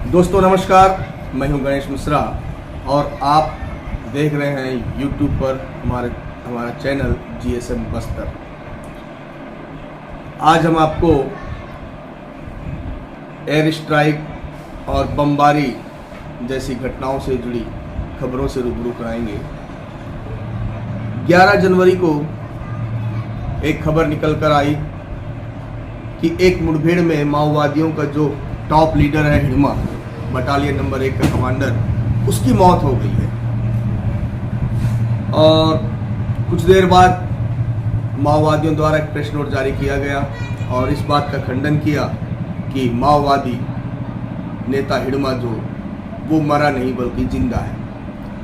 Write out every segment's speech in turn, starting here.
दोस्तों नमस्कार, मैं हूं गणेश मिश्रा और आप देख रहे हैं YouTube पर हमारा चैनल GSM बस्तर। आज हम आपको एयर स्ट्राइक और बमबारी जैसी घटनाओं से जुड़ी खबरों से रूबरू कराएंगे। 11 जनवरी को एक खबर निकल कर आई कि एक मुठभेड़ में माओवादियों का जो टॉप लीडर है हिड़मा, बटालियन नंबर 1 का कमांडर, उसकी मौत हो गई है। और कुछ देर बाद माओवादियों द्वारा एक प्रेस नोट जारी किया गया और इस बात का खंडन किया कि माओवादी नेता हिड़मा जो वो मरा नहीं बल्कि जिंदा है।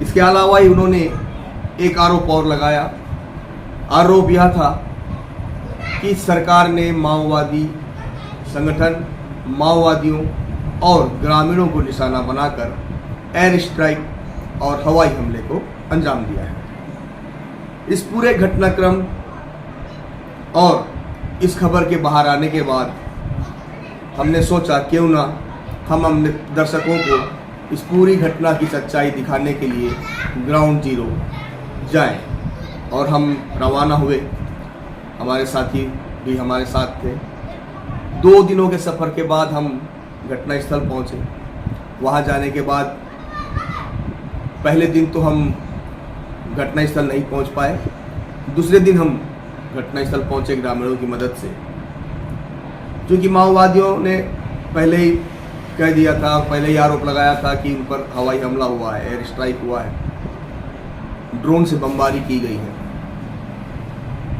इसके अलावा ही उन्होंने एक आरोप और लगाया। आरोप यह था कि सरकार ने माओवादी संगठन, माओवादियों और ग्रामीणों को निशाना बनाकर एयर स्ट्राइक और हवाई हमले को अंजाम दिया है। इस पूरे घटनाक्रम और इस खबर के बाहर आने के बाद हमने सोचा क्यों ना हम दर्शकों को इस पूरी घटना की सच्चाई दिखाने के लिए ग्राउंड जीरो जाएं। और हम रवाना हुए। हमारे साथी भी हमारे साथ थे। 2 दिनों के सफ़र के बाद हम घटनास्थल पहुंचे। वहां जाने के बाद पहले दिन तो हम घटनास्थल नहीं पहुंच पाए। दूसरे दिन हम घटनास्थल पहुंचे ग्रामीणों की मदद से, क्योंकि माओवादियों ने पहले ही कह दिया था, पहले ही आरोप लगाया था कि उन पर हवाई हमला हुआ है, एयर स्ट्राइक हुआ है, ड्रोन से बमबारी की गई है।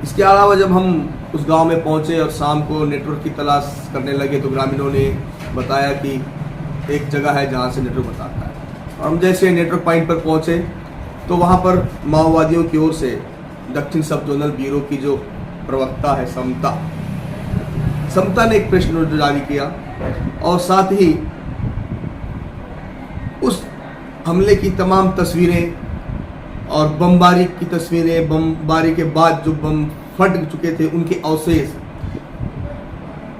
इसके अलावा जब हम उस गांव में पहुंचे और शाम को नेटवर्क की तलाश करने लगे तो ग्रामीणों ने बताया कि एक जगह है जहां से नेटवर्क बताता है। और हम जैसे नेटवर्क पॉइंट पर पहुंचे तो वहां पर माओवादियों की ओर से दक्षिण सब जोनल ब्यूरो की जो प्रवक्ता है समता ने एक प्रेस नोट जारी किया और साथ ही उस हमले की तमाम तस्वीरें और बमबारी की तस्वीरें, बमबारी के बाद जो बम फट चुके थे उनके अवशेष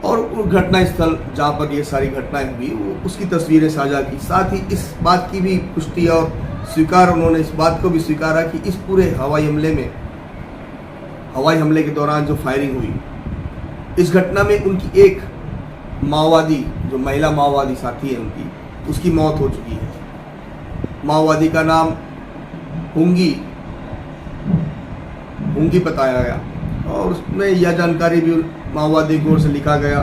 और घटनास्थल जहाँ पर ये सारी घटनाएं हुई वो उसकी तस्वीरें साझा की। साथ ही इस बात की भी पुष्टि और स्वीकार, उन्होंने इस बात को भी स्वीकारा कि इस पूरे हवाई हमले के दौरान जो फायरिंग हुई, इस घटना में उनकी एक माओवादी, जो महिला माओवादी साथी है उनकी, उसकी मौत हो चुकी है। माओवादी का नाम हुंगी बताया गया और उसमें यह जानकारी भी माओवादी की ओर से लिखा गया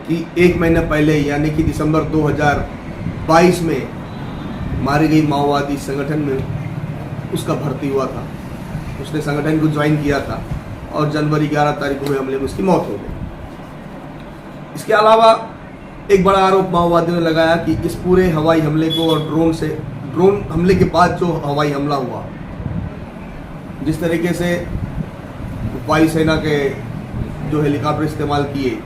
कि 1 महीना पहले यानी कि दिसंबर 2022 में मारी गई माओवादी संगठन में उसका भर्ती हुआ था। उसने संगठन को ज्वाइन किया था और जनवरी 11 तारीख को हुए हमले में उसकी मौत हो गई। इसके अलावा एक बड़ा आरोप माओवादियों ने लगाया कि इस पूरे हवाई हमले को और ड्रोन हमले के बाद जो हवाई हमला हुआ, जिस तरीके से वायुसेना के जो हेलीकॉप्टर इस्तेमाल किए,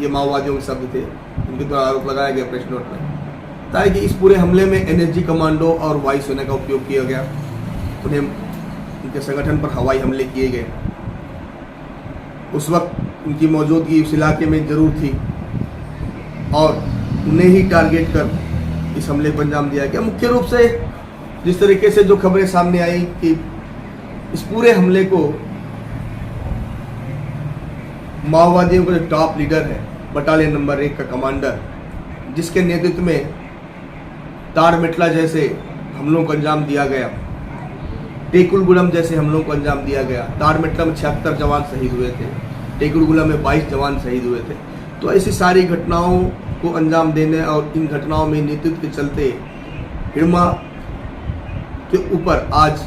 ये माओवादियों के शब्द थे, उनके द्वारा आरोप लगाया गया प्रेस नोट में, ताकि इस पूरे हमले में एनएसजी कमांडो और वायुसेना का उपयोग किया गया। उन्हें उनके संगठन पर हवाई हमले किए गए। उस वक्त उनकी मौजूदगी उस इलाके में जरूर थी और उन्हें ही टारगेट कर इस हमले को अंजाम दिया गया। मुख्य रूप से जिस तरीके से जो खबरें सामने आई कि इस पूरे हमले को माओवादियों का जो टॉप लीडर है, बटालियन नंबर 1 का कमांडर, जिसके नेतृत्व में तारमेटला जैसे हमलों को अंजाम दिया गया, टेकुलगुलम जैसे हमलों को अंजाम दिया गया। तारमेटला में 76 जवान शहीद हुए थे, टेकुलगुलम में 22 जवान शहीद हुए थे। तो ऐसी सारी घटनाओं को अंजाम देने और इन घटनाओं में नेतृत्व के चलते हिड़मा के ऊपर आज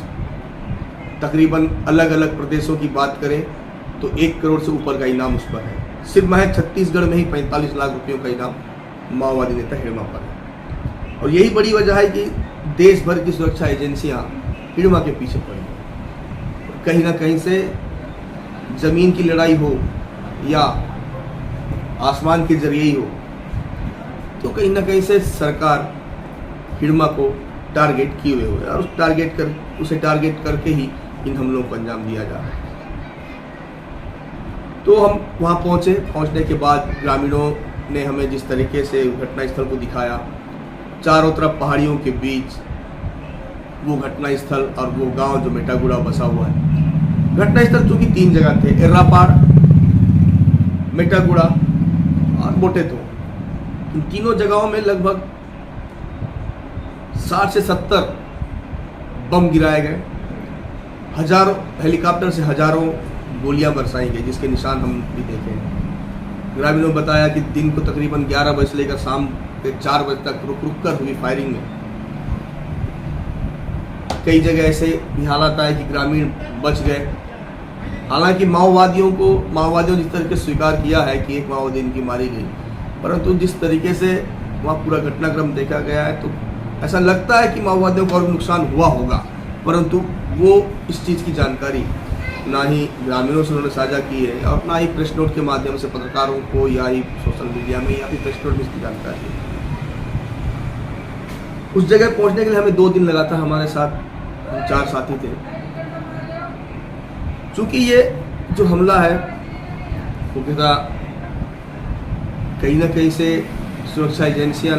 तकरीबन अलग अलग प्रदेशों की बात करें तो 1 करोड़ से ऊपर का इनाम उस पर है। सिर्फ महज छत्तीसगढ़ में ही 45 लाख रुपयों का इनाम माओवादी नेता हिड़मा पर है। और यही बड़ी वजह है कि देश भर की सुरक्षा एजेंसियां हिड़मा के पीछे पड़ी हैं। कहीं ना कहीं से जमीन की लड़ाई हो या आसमान के जरिए ही हो, तो कहीं ना कहीं से सरकार हिड़मा को टारगेट किए हुए है और उसे टारगेट करके ही इन हमलों को अंजाम दिया जा रहा है। तो हम वहाँ पहुँचने के बाद ग्रामीणों ने हमें जिस तरीके से घटनास्थल को दिखाया, चारों तरफ पहाड़ियों के बीच वो घटनास्थल और वो गांव जो मेटागुड़ा बसा हुआ है। घटनास्थल चूंकि 3 जगह थे, एर्रापाड़, मेटागुड़ा और मोटेतो। इन तीनों जगहों में लगभग 60 से 70 बम गिराए गए, हजारों हेलीकॉप्टर से हजारों गोलियां बरसाई गई, जिसके निशान हम भी देखे हैं। ग्रामीणों ने बताया कि दिन को तकरीबन 11 बजे से लेकर शाम के 4 बजे तक रुक रुक कर हुई फायरिंग में कई जगह ऐसे भी हालात आए कि ग्रामीण बच गए। हालांकि माओवादियों जिस तरीके से स्वीकार किया है कि एक माओवादी इनकी मारी गई, परंतु जिस तरीके से वहाँ पूरा घटनाक्रम देखा गया है तो ऐसा लगता है कि माओवादियों को और नुकसान हुआ होगा, परंतु वो इस चीज़ की जानकारी ना ही ग्रामीणों से उन्होंने साझा की है और ना ही प्रेस नोट के माध्यम से पत्रकारों को या ही सोशल मीडिया में या फिर प्रेस नोट में इसकी जानकारी है। उस जगह पहुंचने के लिए हमें 2 दिन लगा था। हमारे साथ 4 साथी थे। चूंकि ये जो हमला है वो कहीं ना कहीं से सुरक्षा एजेंसियां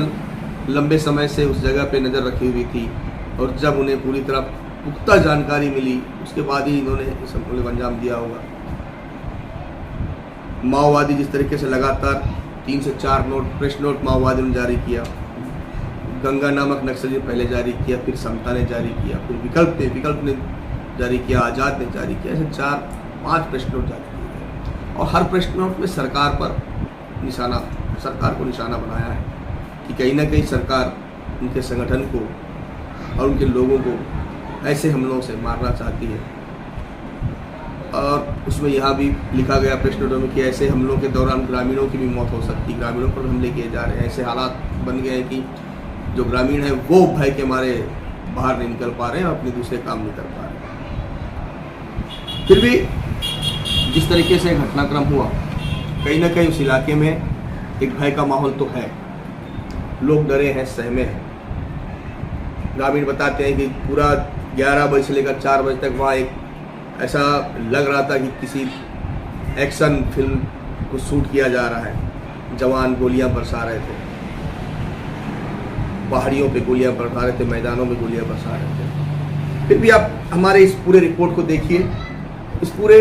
लंबे समय से उस जगह पे नज़र रखी हुई थी और जब उन्हें पूरी तरह पुख्ता जानकारी मिली उसके बाद ही इन्होंने इस हमले को अंजाम दिया होगा। माओवादी जिस तरीके से लगातार 3 से 4 प्रेस नोट माओवादियों ने जारी किया, गंगा नामक नक्सली ने पहले जारी किया, फिर समता ने जारी किया, फिर विकल्प ने जारी किया, आज़ाद ने जारी किया, ऐसे 4-5 प्रेस नोट जारी किए गए और हर प्रेस नोट में सरकार को निशाना बनाया है कि कहीं ना कहीं सरकार उनके संगठन को और उनके लोगों को ऐसे हमलों से मारना चाहती है। और उसमें यहाँ भी लिखा गया प्रेस नोटों में कि ऐसे हमलों के दौरान ग्रामीणों की भी मौत हो सकती है, ग्रामीणों पर हमले किए जा रहे हैं। ऐसे हालात बन गए हैं कि जो ग्रामीण हैं वो भय के मारे बाहर नहीं निकल पा रहे हैं और अपने दूसरे काम नहीं कर पा रहे हैं। फिर भी जिस तरीके से घटनाक्रम हुआ, कहीं ना कहीं उस इलाके में एक भय का माहौल तो है, लोग डरे हैं, सहमे हैं। ग्रामीण बताते हैं कि पूरा 11 बजे से लेकर 4 बजे तक वहाँ एक ऐसा लग रहा था कि किसी एक्शन फिल्म को शूट किया जा रहा है। जवान गोलियां बरसा रहे थे, पहाड़ियों पे गोलियां बरसा रहे थे, मैदानों में गोलियां बरसा रहे थे। फिर भी आप हमारे इस पूरे रिपोर्ट को देखिए, इस पूरे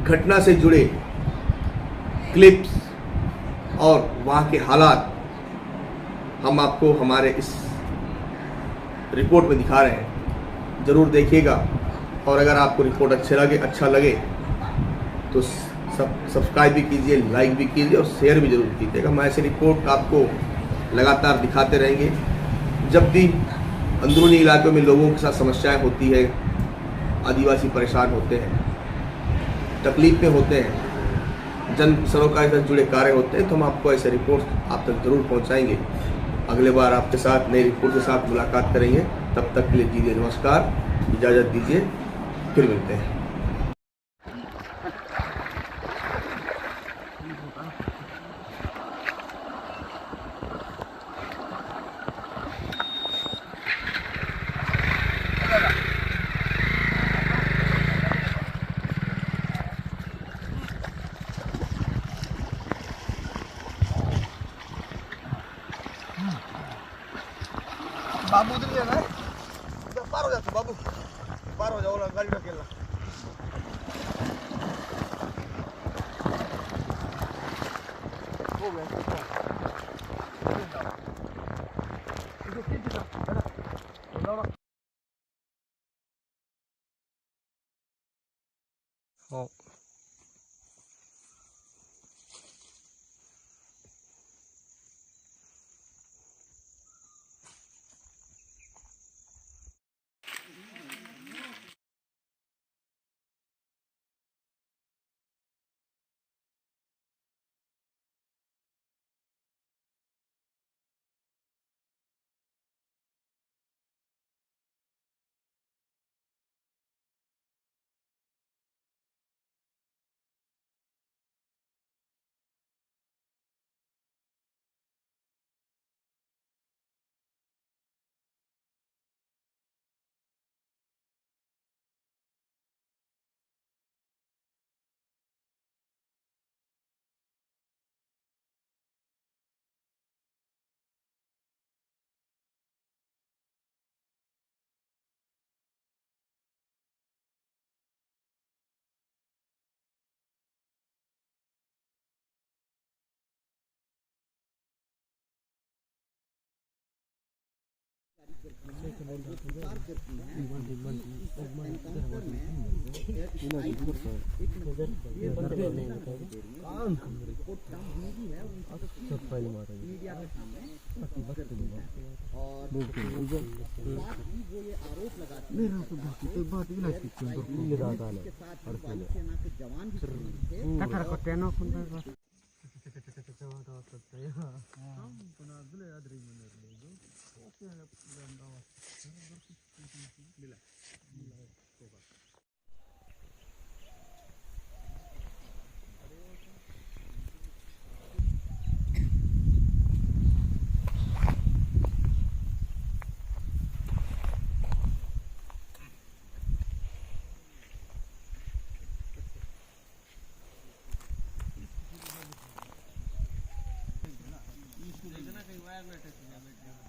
घटना से जुड़े क्लिप्स और वहाँ के हालात हम आपको हमारे इस रिपोर्ट में दिखा रहे हैं। ज़रूर देखिएगा और अगर आपको रिपोर्ट अच्छा लगे तो सब्सक्राइब भी कीजिए, लाइक भी कीजिए और शेयर भी जरूर कीजिएगा। हम ऐसे रिपोर्ट आपको लगातार दिखाते रहेंगे। जब भी अंदरूनी इलाकों में लोगों के साथ समस्याएं होती है, आदिवासी परेशान होते हैं, तकलीफ में होते हैं, जन सरोकार से जुड़े कार्य होते हैं, तो हम आपको ऐसे रिपोर्ट आप तक जरूर पहुंचाएंगे। अगले बार आपके साथ नई रिपोर्ट के साथ मुलाकात करेंगे। तब तक के लिए दीजिए नमस्कार, इजाज़त दीजिए, फिर मिलते हैं। बाबू उधर लेना है, पार हो जाते बाबू, पार हो जाओ, गाड़ी ढकेलना। हो गया।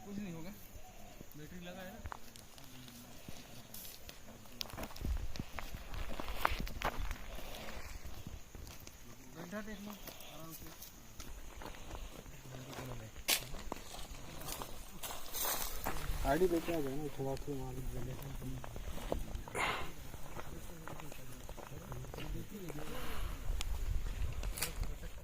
कुछ नहीं होगा, बैटरी लगा है ना। बैठा देख लो आराम से। गाड़ी पे क्या जाना, थोड़ा सा मार